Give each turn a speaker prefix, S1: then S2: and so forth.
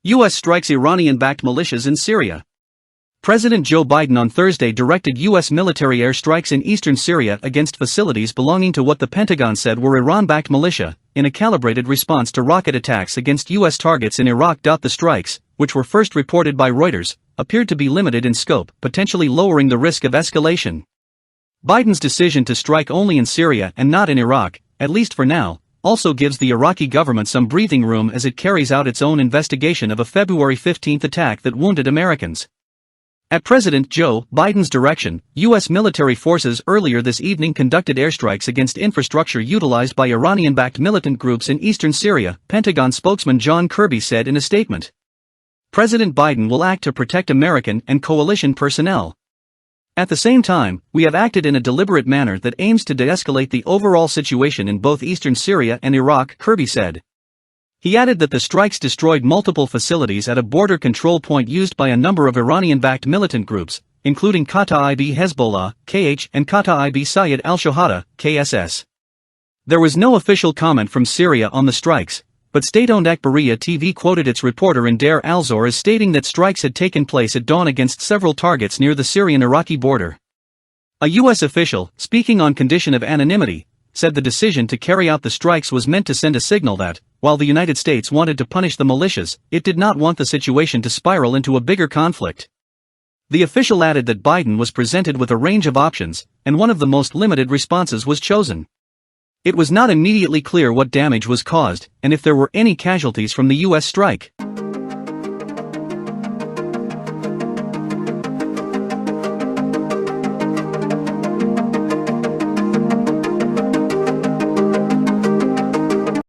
S1: U.S. strikes Iranian-backed militias in Syria. President Joe Biden on Thursday directed U.S. military airstrikes in eastern Syria against facilities belonging to what the Pentagon said were Iran-backed militia, in a calibrated response to rocket attacks against U.S. targets in Iraq.The strikes, which were first reported by Reuters, appeared to be limited in scope, potentially lowering the risk of escalation. Biden's decision to strike only in Syria and not in Iraq, at least for now, also gives the Iraqi government some breathing room as it carries out its own investigation of a February 15 attack that wounded Americans. At President Joe Biden's direction, U.S. military forces earlier this evening conducted airstrikes against infrastructure utilized by Iranian-backed militant groups in eastern Syria, Pentagon spokesman John Kirby said in a statement. President Biden will act to protect American and coalition personnel. At the same time, we have acted in a deliberate manner that aims to de-escalate the overall situation in both eastern Syria and Iraq, Kirby said. He added that the strikes destroyed multiple facilities at a border control point used by a number of Iranian-backed militant groups, including Kataib Hezbollah, KH, and Kataib Sayyid al-Shuhada, KSS. There was no official comment from Syria on the strikes, but state-owned Akhbariya TV quoted its reporter in Deir al-Zor as stating that strikes had taken place at dawn against several targets near the Syrian-Iraqi border. A U.S. official, speaking on condition of anonymity, said the decision to carry out the strikes was meant to send a signal that, while the United States wanted to punish the militias, it did not want the situation to spiral into a bigger conflict. The official added that Biden was presented with a range of options, and one of the most limited responses was chosen. It was not immediately clear what damage was caused, and if there were any casualties from the U.S. strike.